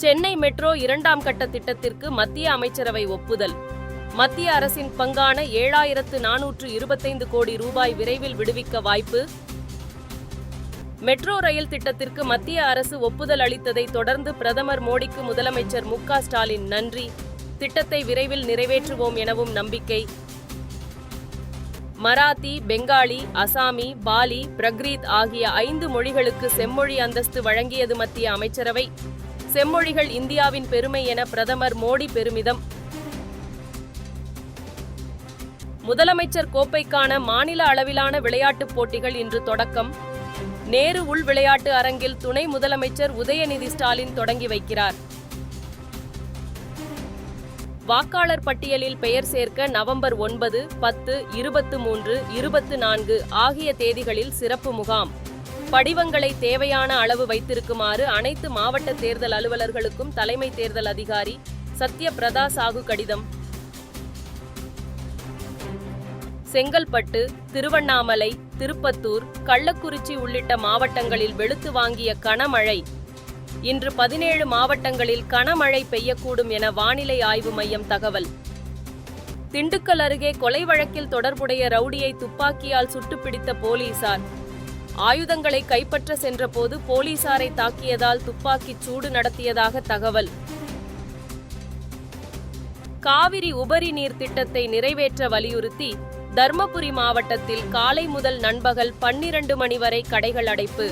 Chennai metro 2ஆம் கட்ட திட்டத்திற்கு மத்திய அமைச்சரவை ஒப்புதல். மத்திய அரசின் பங்கான 7425 கோடி ரூபாய் விரைவில் விடுவிக்க வாய்ப்பு. மெட்ரோ ரயில் திட்டத்திற்கு மத்திய அரசு ஒப்புதல் அளித்ததை தொடர்ந்து பிரதமர் மோடிக்கு முதலமைச்சர் மு.க. ஸ்டாலின் நன்றி. திட்டத்தை விரைவில் நிறைவேற்றுவோம் எனவும் நம்பிக்கை. மராத்தி, பெங்காலி, அசாமி, பாலி, பிரக்ரீத் ஆகிய 5 மொழிகளுக்கு செம்மொழி அந்தஸ்து வழங்கியது மத்திய அமைச்சரவை. செம்மொழிகள் இந்தியாவின் பெருமை என பிரதமர் மோடி பெருமிதம். முதலமைச்சர் கோப்பைக்கான மாநில அளவிலான விளையாட்டுப் போட்டிகள் இன்று தொடக்கம். நேரு உள் விளையாட்டு அரங்கில் துணை முதலமைச்சர் உதயநிதி ஸ்டாலின் தொடங்கி வைக்கிறார். வாக்காளர் பட்டியலில் பெயர் சேர்க்க நவம்பர் 9, 10, 23, 24 ஆகிய தேதிகளில் சிறப்பு முகாம். படிவங்களை தேவையான அளவு வைத்திருக்குமாறு அனைத்து மாவட்ட தேர்தல் அலுவலர்களுக்கும் தலைமை தேர்தல் அதிகாரி சத்ய பிரதா சாகு கடிதம். செங்கல்பட்டு, திருவண்ணாமலை, திருப்பத்தூர், கள்ளக்குறிச்சி உள்ளிட்ட மாவட்டங்களில் வெளுத்து வாங்கிய கனமழை. இன்று 17 மாவட்டங்களில் கனமழை பெய்யக்கூடும் என வானிலை ஆய்வு மையம் தகவல். திண்டுக்கல் அருகே கொலை வழக்கில் தொடர்புடைய ரவுடியை துப்பாக்கியால் சுட்டுப்பிடித்த போலீசார். ஆயுதங்களை கைப்பற்ற சென்றபோது போலீசாரை தாக்கியதால் துப்பாக்கிச் சூடு நடத்தியதாக தகவல். காவிரி உபரி நீர் திட்டத்தை நிறைவேற்ற வலியுறுத்தி தர்மபுரி மாவட்டத்தில் காலை முதல் நண்பகல் 12 மணி வரை கடைகள் அடைப்பு.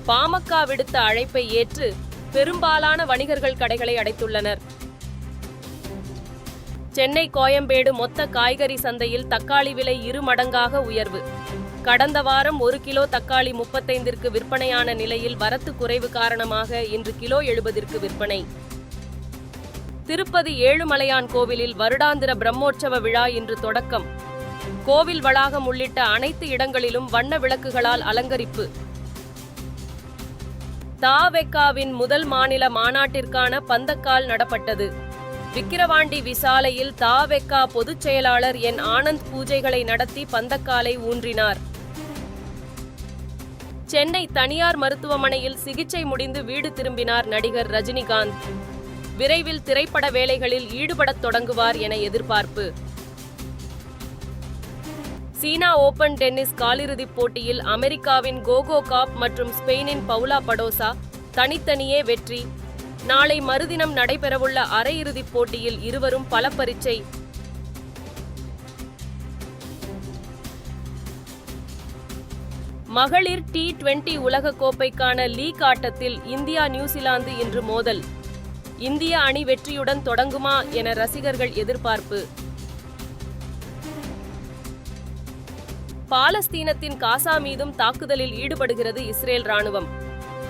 பாமக விடுத்த அழைப்பை ஏற்று பெரும்பாலான வணிகர்கள் கடைகளை அடைத்துள்ளனர். சென்னை கோயம்பேடு மொத்த காய்கறி சந்தையில் தக்காளி விலை 2 மடங்காக உயர்வு. கடந்த வாரம் 1 கிலோ தக்காளி 35ற்கு விற்பனையான நிலையில் வரத்து குறைவு காரணமாக இன்று கிலோ 70ற்கு விற்பனை. திருப்பதி ஏழுமலையான் கோவிலில் வருடாந்திர பிரம்மோற்சவ விழா இன்று தொடக்கம். கோவில் வளாகம் உள்ளிட்ட அனைத்து இடங்களிலும் வண்ண விளக்குகளால் அலங்கரிப்பு. த.வெ.க.வின் முதல் மாநில மாநாட்டிற்கான பந்தக்கால் நடப்பட்டது. விக்கிரவாண்டி விசாலையில் த.வெ.க. பொதுச் செயலாளர் என். ஆனந்த் பூஜைகளை நடத்தி பந்தக்காலை ஊன்றினார். சென்னை தனியார் மருத்துவமனையில் சிகிச்சை முடிந்து வீடு திரும்பினார் நடிகர் ரஜினிகாந்த். விரைவில் திரைப்பட வேலைகளில் ஈடுபடத் தொடங்குவார் என எதிர்பார்ப்பு. சீனா ஓபன் டென்னிஸ் காலிறுதிப் போட்டியில் அமெரிக்காவின் கோகோ காப் மற்றும் ஸ்பெயினின் பவுலா படோசா தனித்தனியே வெற்றி. நாளை மறுதினம் நடைபெறவுள்ள அரையிறுதிப் போட்டியில் இருவரும் பல பரீட்சை. மகளிர் T20 உலகக்கோப்பைக்கான லீக் ஆட்டத்தில் இந்தியா நியூசிலாந்து இன்று மோதல். இந்திய அணி வெற்றியுடன் தொடங்குமா என ரசிகர்கள் எதிர்பார்ப்பு. பாலஸ்தீனத்தின் காசா மீதும் தாக்குதலில் ஈடுபடுகிறது இஸ்ரேல் ராணுவம்.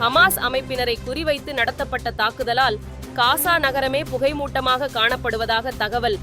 ஹமாஸ் அமைப்பினரை குறிவைத்து நடத்தப்பட்ட தாக்குதலால் காசா நகரமே புகைமூட்டமாக காணப்படுவதாக தகவல்.